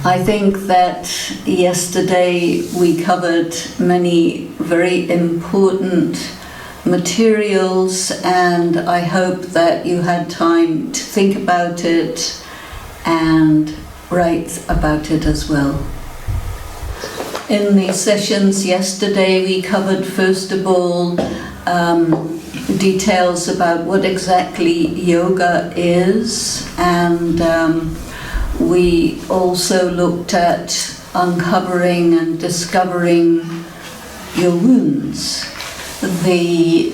I think that yesterday we covered many very important materials, and I hope that you had time to think about it and write about it as well. In the sessions yesterday we covered first of all details about what exactly yoga is, and we also looked at uncovering and discovering your wounds. The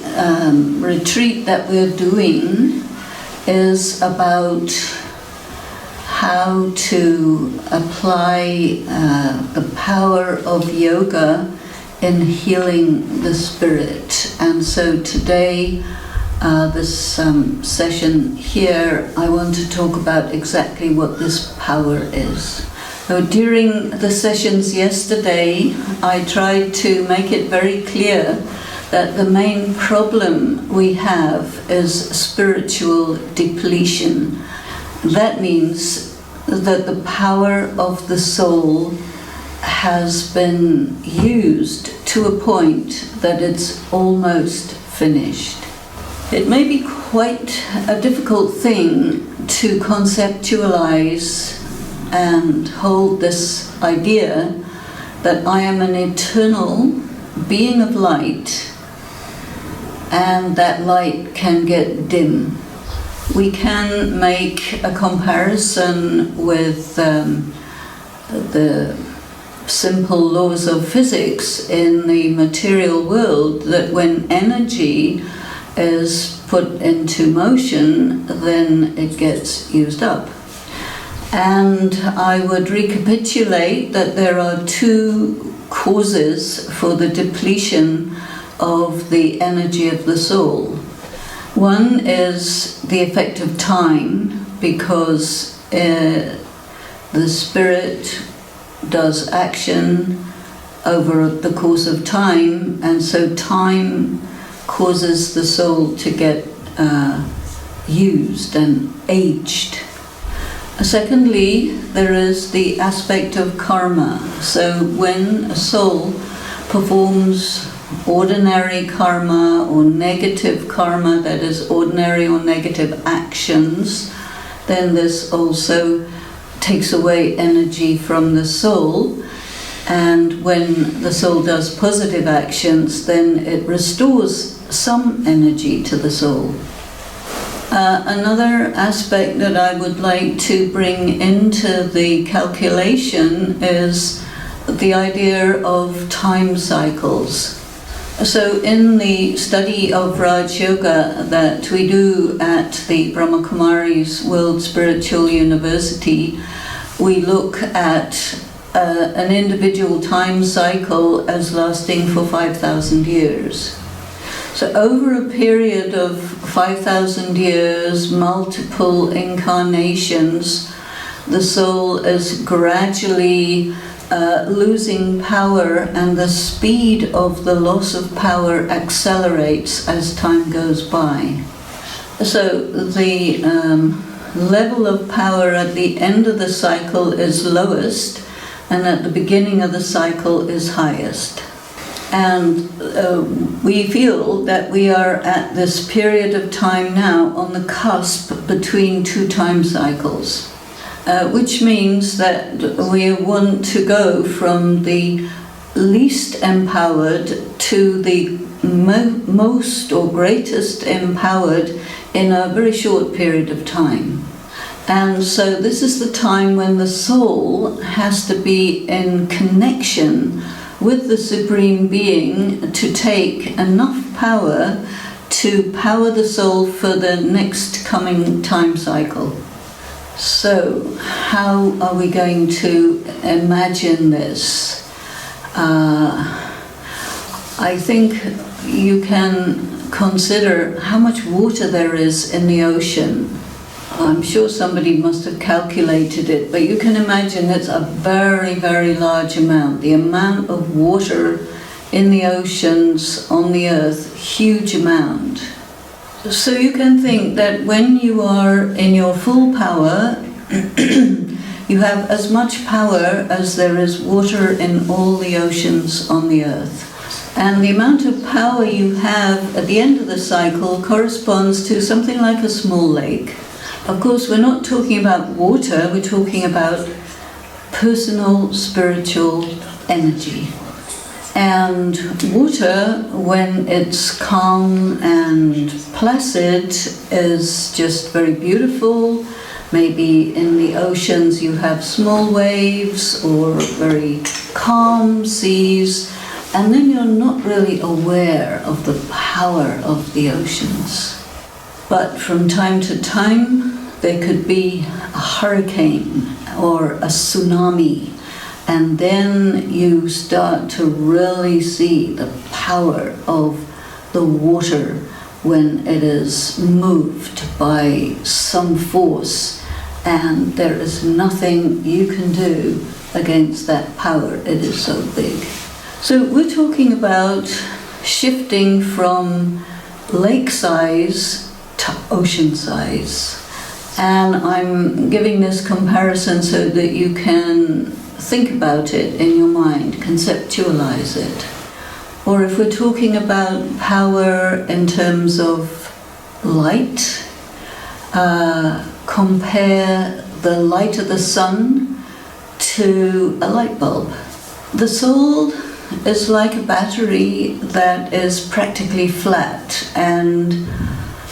retreat that we're doing is about how to apply the power of yoga in healing the spirit. And so today, this session here, I want to talk about exactly what this power is. So during the sessions yesterday, I tried to make it very clear that the main problem we have is spiritual depletion. That means that the power of the soul has been used to a point that it's almost finished. It may be quite a difficult thing to conceptualize and hold this idea that I am an eternal being of light and that light can get dim. We can make a comparison with the simple laws of physics in the material world, that when energy is put into motion, then it gets used up. And I would recapitulate that there are two causes for the depletion of the energy of the soul. One is the effect of time, because the spirit does action over the course of time, and so time causes the soul to get used and aged. Secondly, there is the aspect of karma. So when a soul performs ordinary karma or negative karma, that is ordinary or negative actions, then this also takes away energy from the soul. And when the soul does positive actions, then it restores some energy to the soul. Another aspect that I would like to bring into the calculation is the idea of time cycles. So in the study of Raj Yoga that we do at the Brahma Kumaris World Spiritual University, we look at an individual time cycle as lasting for 5,000 years. So over a period of 5,000 years, multiple incarnations, the soul is gradually losing power, and the speed of the loss of power accelerates as time goes by. So the level of power at the end of the cycle is lowest, and at the beginning of the cycle is highest. And we feel that we are at this period of time now on the cusp between two time cycles, which means that we want to go from the least empowered to the most or greatest empowered in a very short period of time. And so this is the time when the soul has to be in connection with the Supreme Being to take enough power to power the soul for the next coming time cycle. So how are we going to imagine this? I think you can consider how much water there is in the ocean. I'm sure somebody must have calculated it, but you can imagine it's a very, very large amount. The amount of water in the oceans, on the earth, huge amount. So you can think that when you are in your full power, you have as much power as there is water in all the oceans on the earth. And the amount of power you have at the end of the cycle corresponds to something like a small lake. Of course, we're not talking about water, we're talking about personal spiritual energy. And water, when it's calm and placid, is just very beautiful. Maybe in the oceans you have small waves or very calm seas, and then you're not really aware of the power of the oceans. But from time to time, there could be a hurricane or a tsunami, and then you start to really see the power of the water when it is moved by some force, and there is nothing you can do against that power. It is so big. So we're talking about shifting from lake size to ocean size. And I'm giving this comparison so that you can think about it in your mind, conceptualize it. Or if we're talking about power in terms of light, compare the light of the sun to a light bulb. The soul is like a battery that is practically flat, and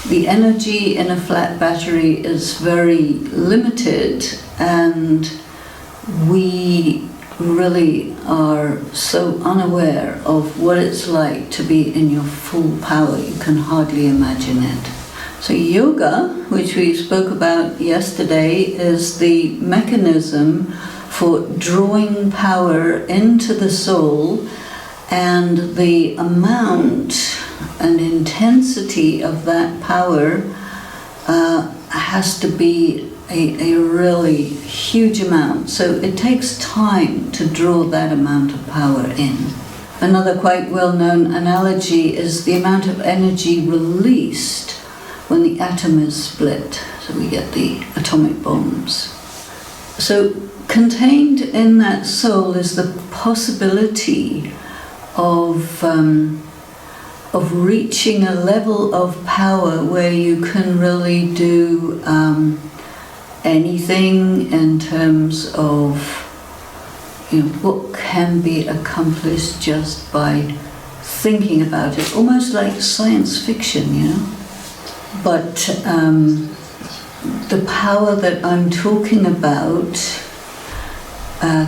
the energy in a flat battery is very limited, and we really are so unaware of what it's like to be in your full power. You can hardly imagine it. So yoga, which we spoke about yesterday, is the mechanism for drawing power into the soul, and the amount and intensity of that power has to be a really huge amount. So it takes time to draw that amount of power in. Another quite well-known analogy is the amount of energy released when the atom is split. So we get the atomic bombs. So contained in that soul is the possibility of reaching a level of power where you can really do anything in terms of what can be accomplished just by thinking about it, almost like science fiction, But the power that I'm talking about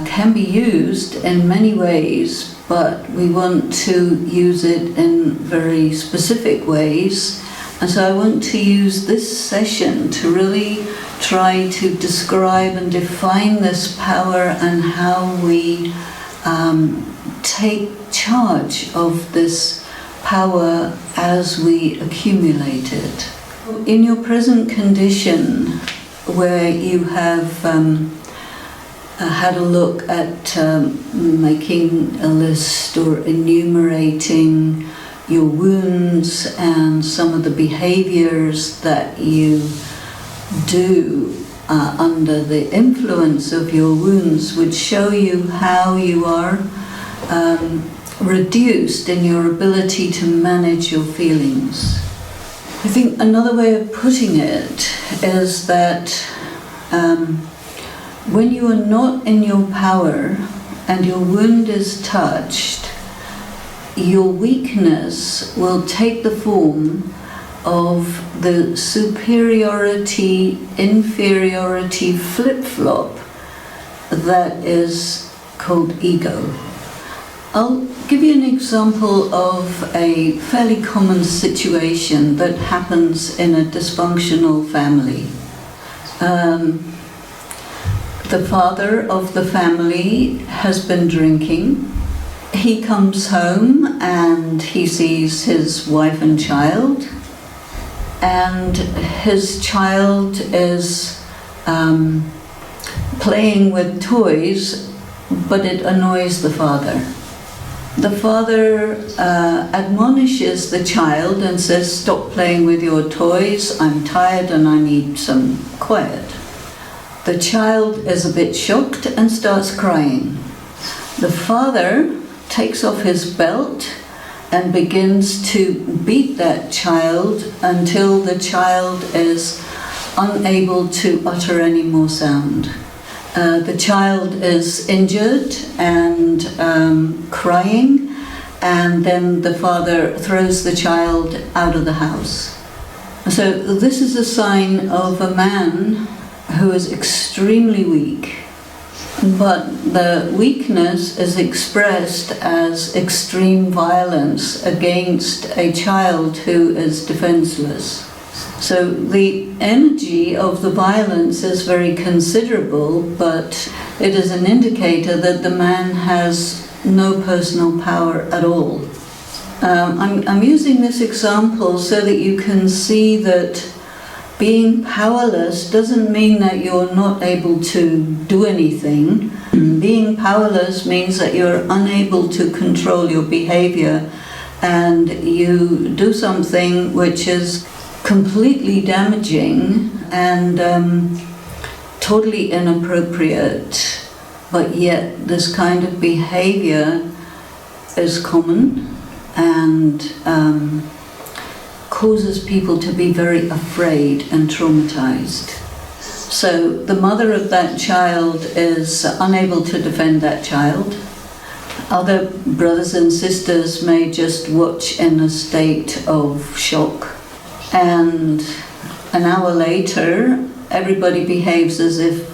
can be used in many ways, but we want to use it in very specific ways. And so I want to use this session to really try to describe and define this power and how we take charge of this power as we accumulate it. In your present condition, where you have had a look at making a list or enumerating your wounds and some of the behaviors that you do under the influence of your wounds, would show you how you are reduced in your ability to manage your feelings. I think another way of putting it is that when you are not in your power and your wound is touched, your weakness will take the form of the superiority-inferiority flip-flop that is called ego. I'll give you an example of a fairly common situation that happens in a dysfunctional family. The father of the family has been drinking. He comes home and he sees his wife and child, and his child is playing with toys, but it annoys the father. The father admonishes the child and says, "Stop playing with your toys, I'm tired and I need some quiet." The child is a bit shocked and starts crying. The father takes off his belt and begins to beat that child until the child is unable to utter any more sound. The child is injured and crying, and then the father throws the child out of the house. So this is a sign of a man who is extremely weak, but the weakness is expressed as extreme violence against a child who is defenseless. So the energy of the violence is very considerable, but it is an indicator that the man has no personal power at all. I'm using this example so that you can see that being powerless doesn't mean that you're not able to do anything. Being powerless means that you're unable to control your behavior and you do something which is completely damaging and totally inappropriate, but yet this kind of behavior is common and causes people to be very afraid and traumatized. So the mother of that child is unable to defend that child. Other brothers and sisters may just watch in a state of shock. And an hour later, everybody behaves as if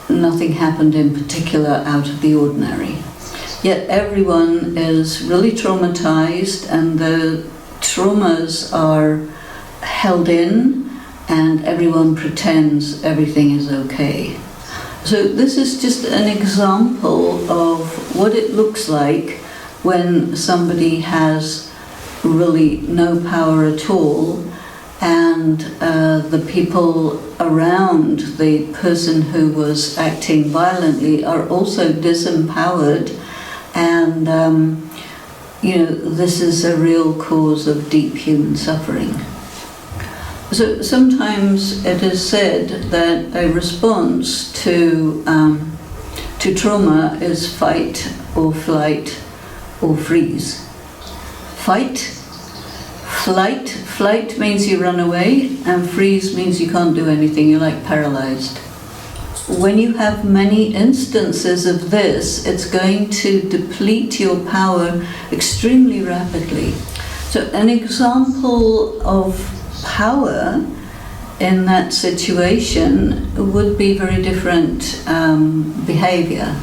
nothing happened in particular out of the ordinary. Yet everyone is really traumatized and the traumas are held in and everyone pretends everything is okay. So this is just an example of what it looks like when somebody has really no power at all and the people around the person who was acting violently are also disempowered, and this is a real cause of deep human suffering. So sometimes it is said that a response to trauma is fight or flight or freeze. Flight means you run away, and freeze means you can't do anything, you're like paralyzed. When you have many instances of this, it's going to deplete your power extremely rapidly. So an example of power in that situation would be very different behavior.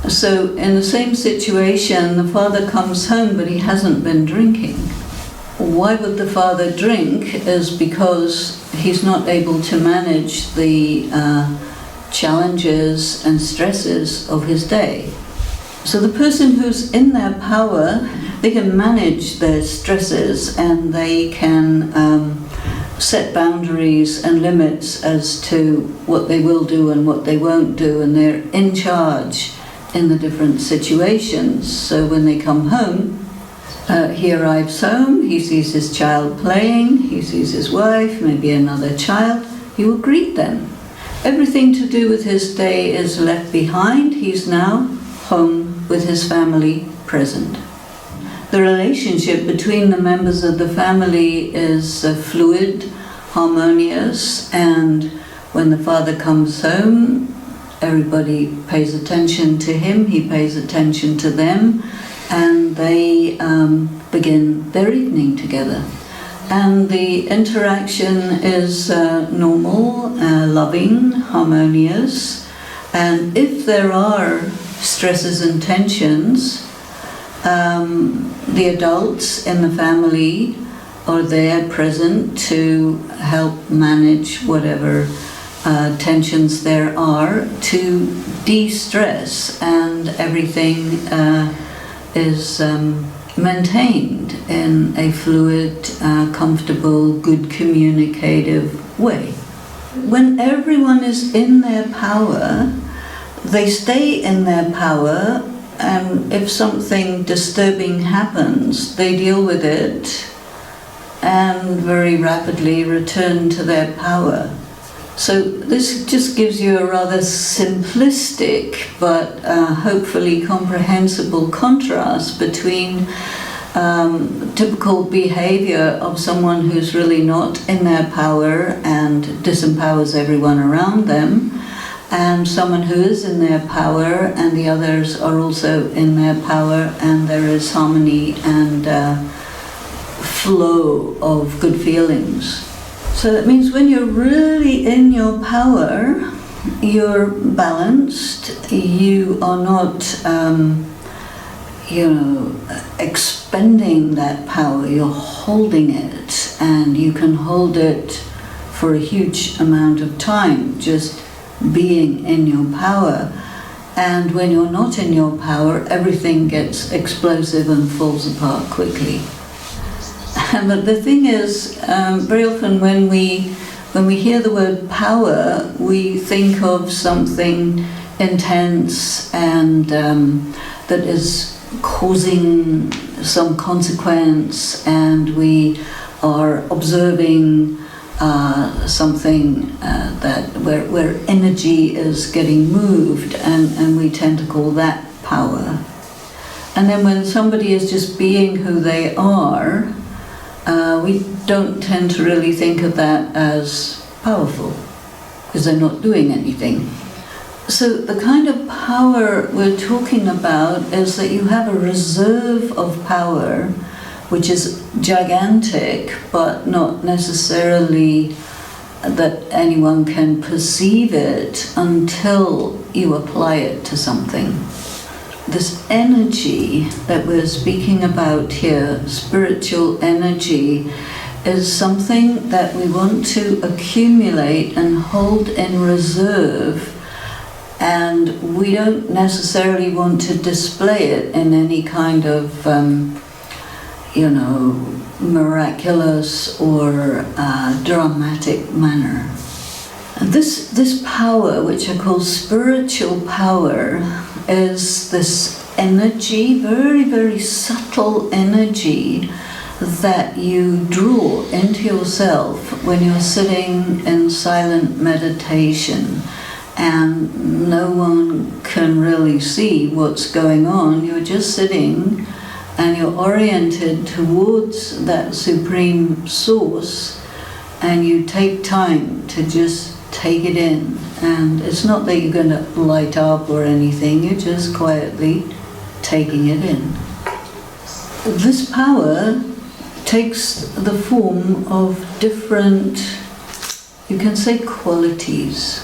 So in the same situation, the father comes home but he hasn't been drinking. Why would the father drink is because he's not able to manage the challenges and stresses of his day. So the person who's in their power, they can manage their stresses and they can set boundaries and limits as to what they will do and what they won't do, and they're in charge in the different situations. So when they come home, he arrives home, he sees his child playing, he sees his wife, maybe another child, he will greet them. Everything to do with his day is left behind. He's now home with his family present. The relationship between the members of the family is fluid, harmonious, and when the father comes home, everybody pays attention to him, he pays attention to them, and they begin their evening together. And the interaction is normal, loving, harmonious, and if there are stresses and tensions, the adults in the family are there present to help manage whatever tensions there are, to de-stress, and everything is maintained in a fluid, comfortable, good communicative way. When everyone is in their power, they stay in their power, and if something disturbing happens, they deal with it and very rapidly return to their power. So this just gives you a rather simplistic but hopefully comprehensible contrast between typical behavior of someone who's really not in their power and disempowers everyone around them, and someone who is in their power and the others are also in their power, and there is harmony and flow of good feelings. So that means when you're really in your power, you're balanced, you are not expending that power, you're holding it, and you can hold it for a huge amount of time, just being in your power. And when you're not in your power, everything gets explosive and falls apart quickly. But the thing is, very often when we hear the word power, we think of something intense and that is causing some consequence, and we are observing something where energy is getting moved, and we tend to call that power. And then when somebody is just being who they are, we don't tend to really think of that as powerful, because they're not doing anything. So the kind of power we're talking about is that you have a reserve of power which is gigantic, but not necessarily that anyone can perceive it until you apply it to something. This energy that we're speaking about here, spiritual energy, is something that we want to accumulate and hold in reserve, and we don't necessarily want to display it in any kind of miraculous or dramatic manner. And this power, which I call spiritual power, is this energy, very, very subtle energy, that you draw into yourself when you're sitting in silent meditation and no one can really see what's going on. You're just sitting and you're oriented towards that supreme source, and you take time to just take it in. And it's not that you're going to light up or anything, you're just quietly taking it in. This power takes the form of different, you can say, qualities.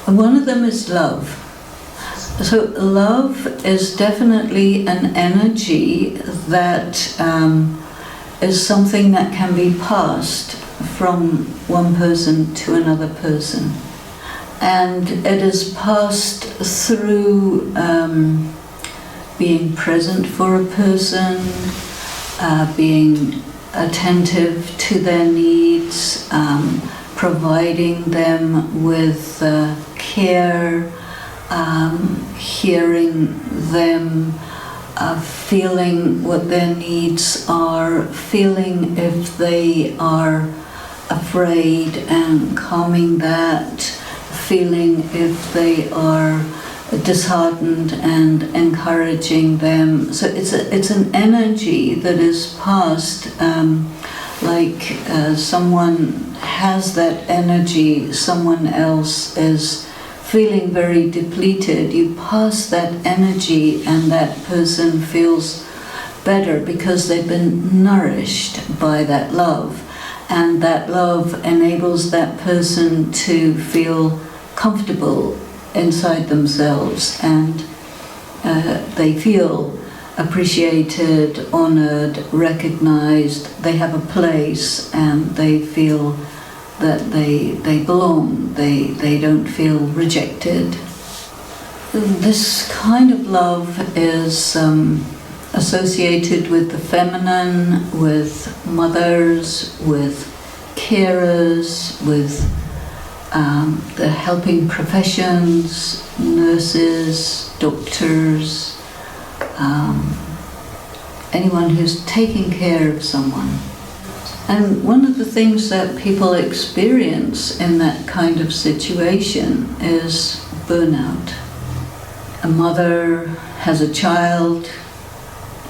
And one of them is love. So love is definitely an energy that is something that can be passed from one person to another person. And it is passed through being present for a person, being attentive to their needs, providing them with care, hearing them, feeling what their needs are, feeling if they are afraid and calming that, feeling if they are disheartened and encouraging them. So it's an energy that is passed, like someone has that energy, someone else is feeling very depleted, you pass that energy and that person feels better because they've been nourished by that love. And that love enables that person to feel comfortable inside themselves, and they feel appreciated, honored, recognized, they have a place, and they feel that they belong, they don't feel rejected. This kind of love is associated with the feminine, with mothers, with carers, with the helping professions, nurses, doctors, anyone who's taking care of someone. And one of the things that people experience in that kind of situation is burnout. A mother has a child,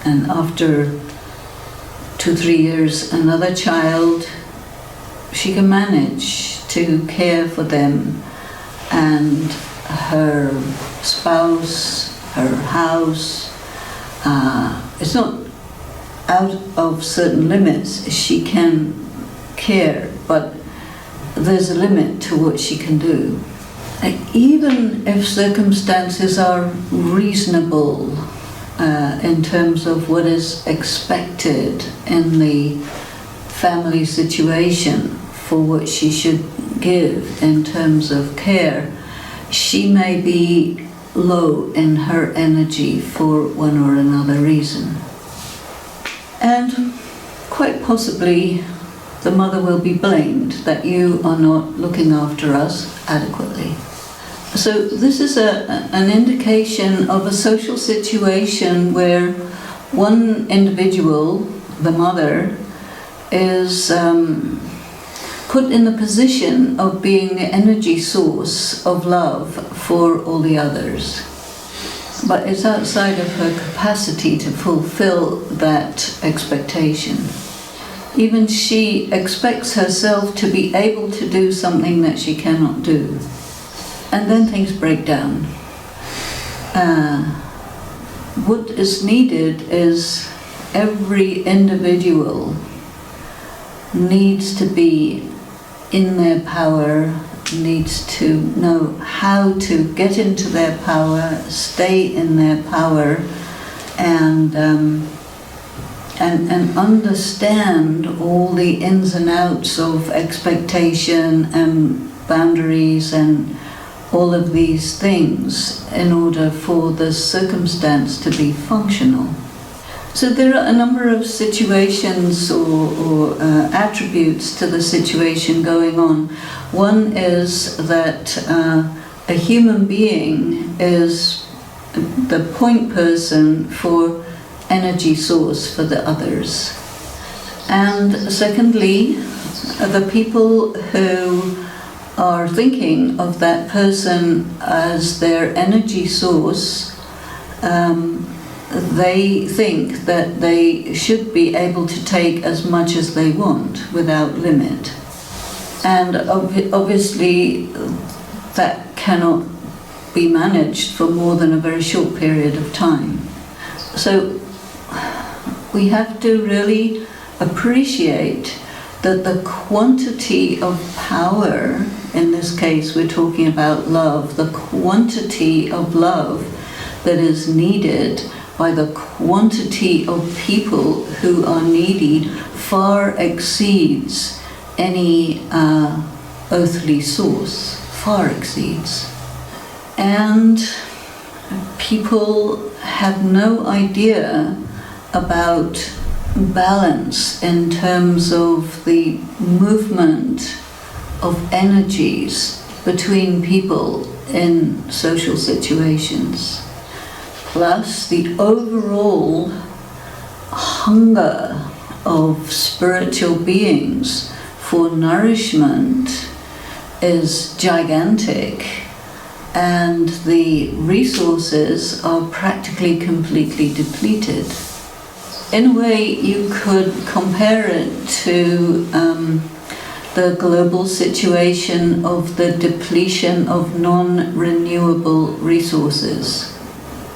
and after 2-3 years another child, she can manage to care for them and her spouse, her house. It's not out of certain limits. She can care, but there's a limit to what she can do. And even if circumstances are reasonable in terms of what is expected in the family situation for what she should give in terms of care, she may be low in her energy for one or another reason. And quite possibly the mother will be blamed that you are not looking after us adequately. So this is an indication of a social situation where one individual, the mother, is put in the position of being the energy source of love for all the others. But it's outside of her capacity to fulfill that expectation. Even she expects herself to be able to do something that she cannot do. And then things break down. What is needed is every individual needs to be in their power, needs to know how to get into their power, stay in their power, and understand all the ins and outs of expectation and boundaries and all of these things in order for the circumstance to be functional. So there are a number of situations or attributes to the situation going on. One is that a human being is the point person for energy source for the others. And secondly, the people who are thinking of that person as their energy source, they think that they should be able to take as much as they want without limit. And obviously that cannot be managed for more than a very short period of time. So we have to really appreciate that the quantity of power, in this case we're talking about love, the quantity of love that is needed by the quantity of people who are needy far exceeds any earthly source, far exceeds. And people have no idea about balance in terms of the movement of energies between people in social situations. Plus the overall hunger of spiritual beings for nourishment is gigantic, and the resources are practically completely depleted. In a way, you could compare it to the global situation of the depletion of non-renewable resources.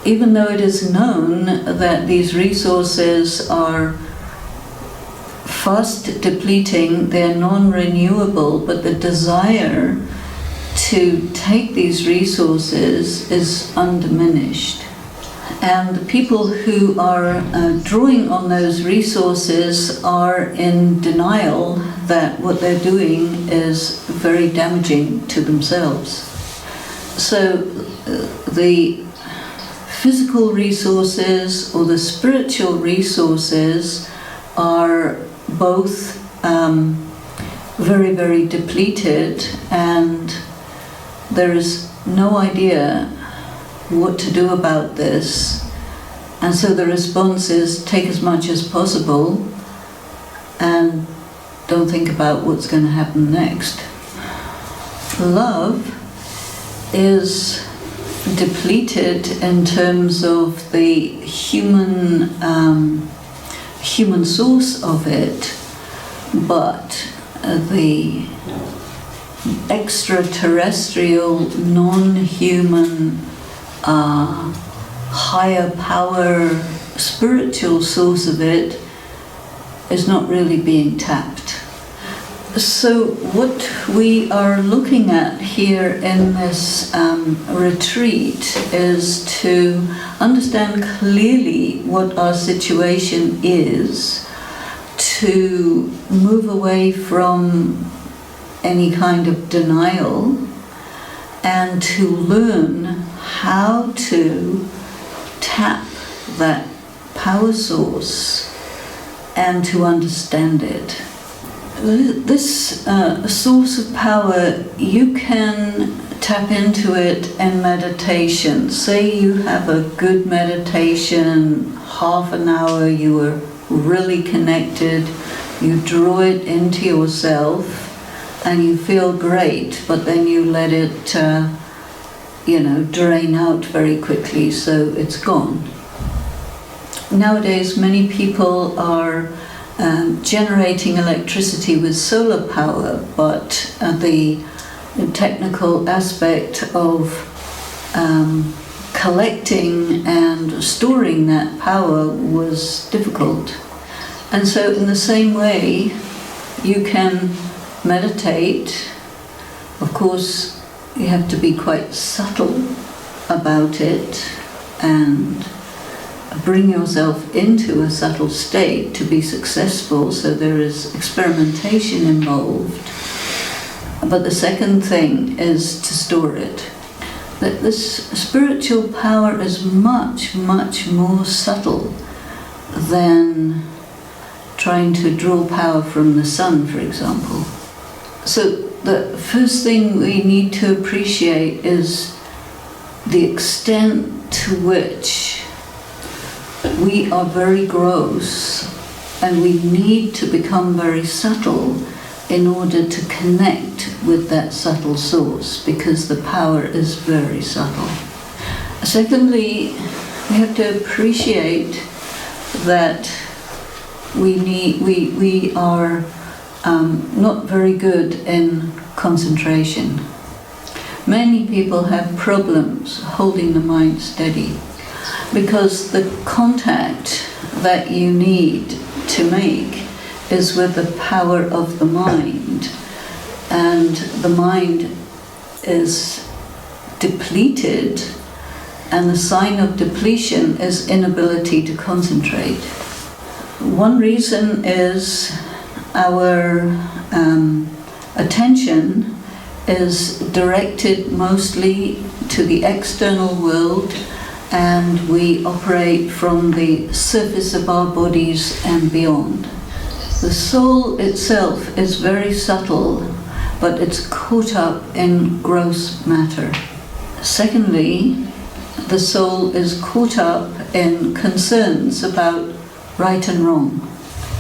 Even though it is known that these resources are fast depleting, they're non-renewable, but the desire to take these resources is undiminished. And the people who are drawing on those resources are in denial that what they're doing is very damaging to themselves. So the physical resources or the spiritual resources are both very, very depleted, and there is no idea what to do about this. And so the response is take as much as possible and don't think about what's going to happen next. Love is depleted in terms of the human source of it, but the extraterrestrial, non-human, higher power, spiritual source of it is not really being tapped. So what we are looking at here in this retreat is to understand clearly what our situation is, to move away from any kind of denial, and to learn how to tap that power source and to understand it. This source of power, you can tap into it in meditation. Say you have a good meditation, half an hour, you are really connected, you draw it into yourself and you feel great, but then you let it drain out very quickly, so it's gone. Nowadays many people are generating electricity with solar power, but the technical aspect of collecting and storing that power was difficult. And so in the same way, you can meditate. Of course, you have to be quite subtle about it and bring yourself into a subtle state to be successful, so there is experimentation involved. But the second thing is to store it. That this spiritual power is much, much more subtle than trying to draw power from the sun, for example. So the first thing we need to appreciate is the extent to which we are very gross, and we need to become very subtle in order to connect with that subtle source, because the power is very subtle. Secondly, we have to appreciate that we are not very good in concentration. Many people have problems holding the mind steady, because the contact that you need to make is with the power of the mind, and the mind is depleted, and the sign of depletion is inability to concentrate. One reason is our attention is directed mostly to the external world, and we operate from the surface of our bodies and beyond. The soul itself is very subtle, but it's caught up in gross matter. Secondly, the soul is caught up in concerns about right and wrong.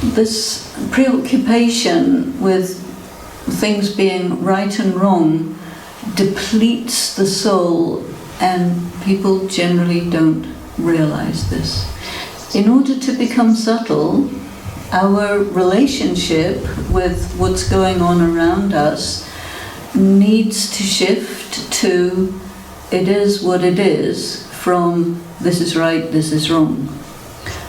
This preoccupation with things being right and wrong depletes the soul, and people generally don't realize this. In order to become subtle, our relationship with what's going on around us needs to shift to it is what it is, from this is right, this is wrong.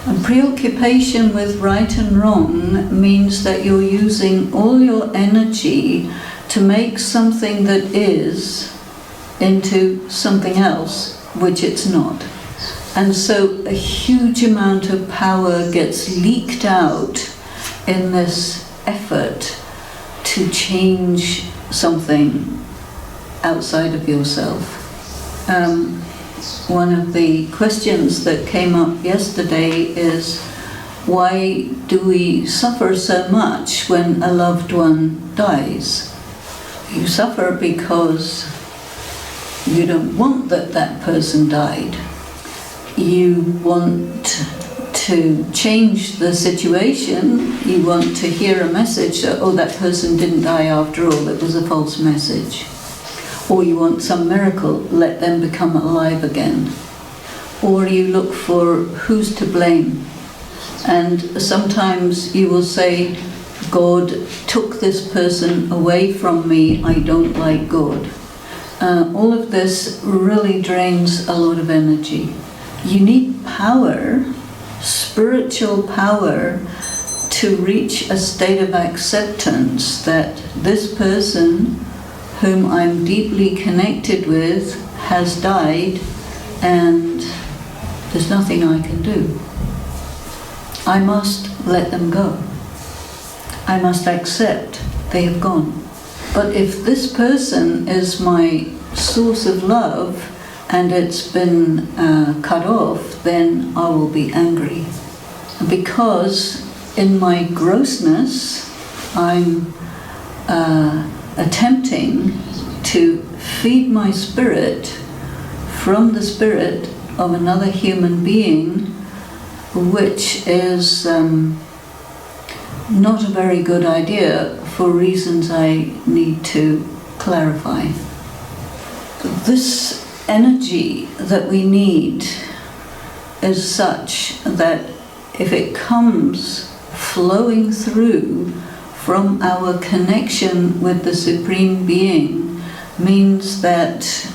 And preoccupation with right and wrong means that you're using all your energy to make something that is into something else, which it's not. And so a huge amount of power gets leaked out in this effort to change something outside of yourself. One of the questions that came up yesterday is, why do we suffer so much when a loved one dies? You suffer because you don't want that person died. You want to change the situation. You want to hear a message that, oh, that person didn't die after all, it was a false message. Or you want some miracle, let them become alive again. Or you look for who's to blame. And sometimes you will say, God took this person away from me, I don't like God. All of this really drains a lot of energy. You need power, spiritual power, to reach a state of acceptance that this person whom I'm deeply connected with has died and there's nothing I can do. I must let them go. I must accept they have gone. But if this person is my source of love and it's been cut off, then I will be angry. Because in my grossness, I'm attempting to feed my spirit from the spirit of another human being, which is not a very good idea for reasons I need to clarify. This energy that we need is such that if it comes flowing through from our connection with the Supreme Being, means that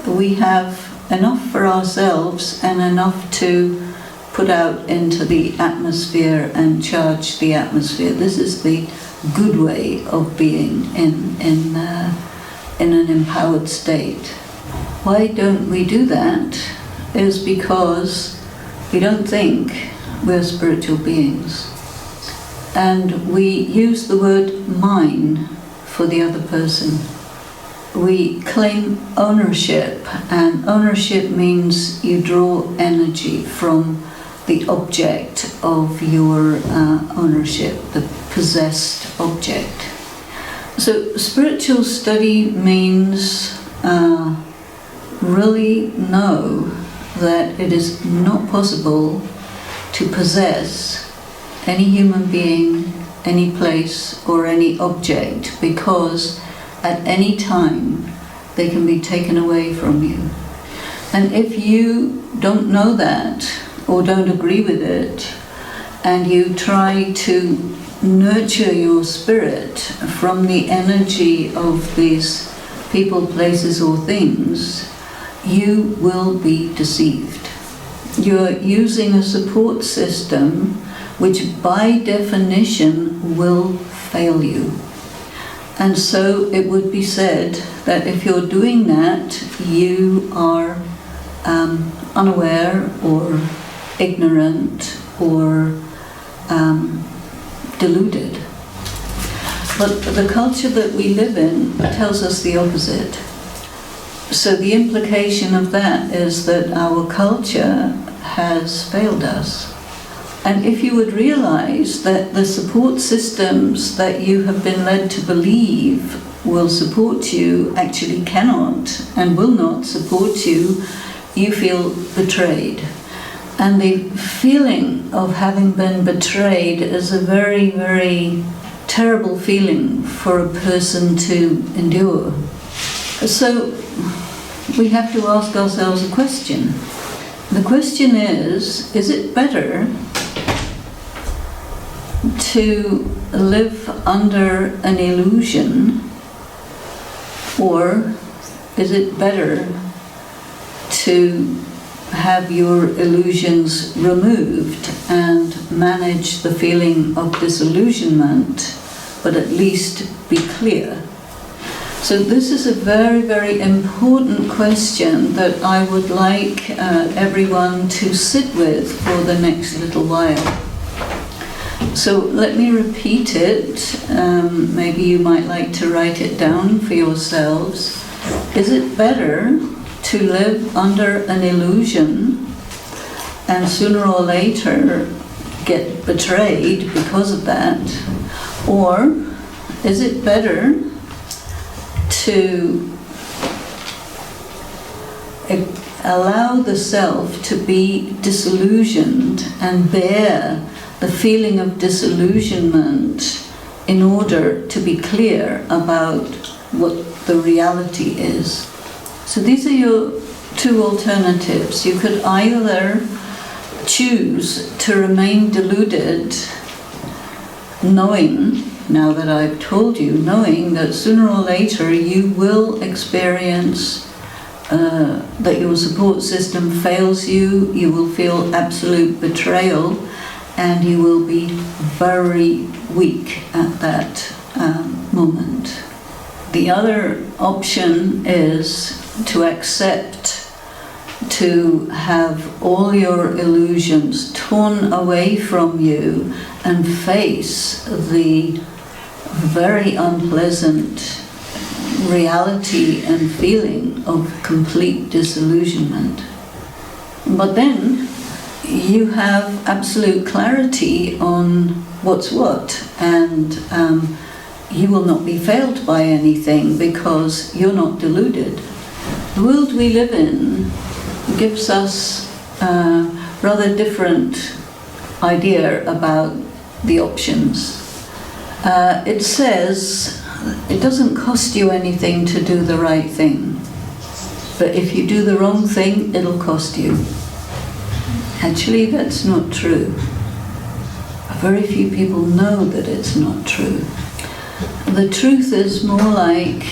we have enough for ourselves and enough to put out into the atmosphere and charge the atmosphere. This is the good way of being in an empowered state. Why don't we do that? Is because we don't think we're spiritual beings. And we use the word mine for the other person. We claim ownership, and ownership means you draw energy from the object of your ownership, the possessed object. So spiritual study means really know that it is not possible to possess any human being, any place, or any object, because at any time they can be taken away from you. And if you don't know that, or don't agree with it, and you try to nurture your spirit from the energy of these people, places, or things, you will be deceived. You're using a support system which by definition will fail you. And so it would be said that if you're doing that, you are unaware or ignorant or deluded. But the culture that we live in tells us the opposite. So the implication of that is that our culture has failed us. And if you would realize that the support systems that you have been led to believe will support you actually cannot and will not support you, you feel betrayed. And the feeling of having been betrayed is a very, very terrible feeling for a person to endure. So we have to ask ourselves a question. The question is it better to live under an illusion, or is it better to have your illusions removed and manage the feeling of disillusionment, but at least be clear? So this is a very, very important question that I would like everyone to sit with for the next little while. So let me repeat it. Maybe you might like to write it down for yourselves. Is it better to live under an illusion and sooner or later get betrayed because of that? Or is it better to allow the self to be disillusioned and bear the feeling of disillusionment in order to be clear about what the reality is. So these are your two alternatives. You could either choose to remain deluded, knowing, now that I've told you, knowing that sooner or later you will experience that your support system fails you, you will feel absolute betrayal, and you will be very weak at that moment. The other option is to accept to have all your illusions torn away from you and face the very unpleasant reality and feeling of complete disillusionment. But then you have absolute clarity on what's what, and you will not be failed by anything because you're not deluded. The world we live in gives us a rather different idea about the options. It says it doesn't cost you anything to do the right thing, but if you do the wrong thing, it'll cost you. Actually, that's not true. Very few people know that it's not true. The truth is more like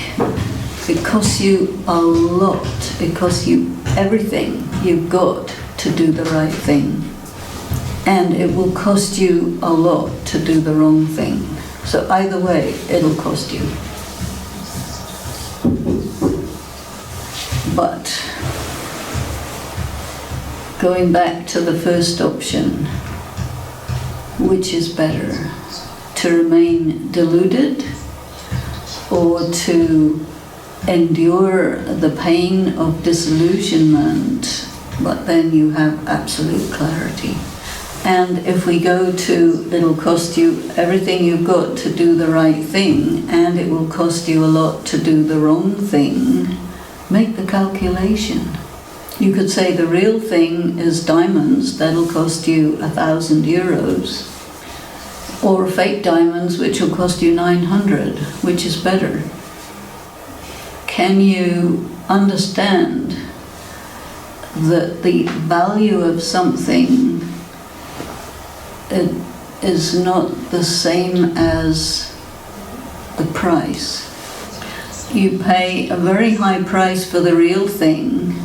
it costs you a lot. It costs you everything you've got to do the right thing. And it will cost you a lot to do the wrong thing. So either way, it'll cost you. But going back to the first option, which is better? To remain deluded or to endure the pain of disillusionment, but then you have absolute clarity? And if we go to, it'll cost you everything you've got to do the right thing, and it will cost you a lot to do the wrong thing, make the calculation. You could say the real thing is diamonds, that'll cost you 1,000 euros, or fake diamonds, which will cost you 900, which is better. Can you understand that the value of something is not the same as the price? You pay a very high price for the real thing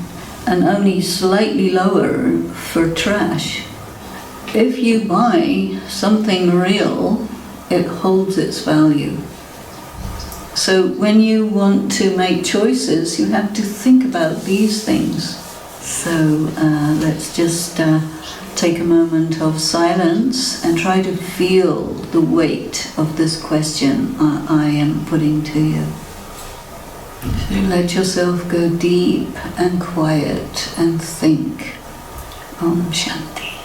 and only slightly lower for trash. If you buy something real, it holds its value. So when you want to make choices, you have to think about these things. So let's just take a moment of silence and try to feel the weight of this question I am putting to you. So let yourself go deep and quiet and think. Om Shanti.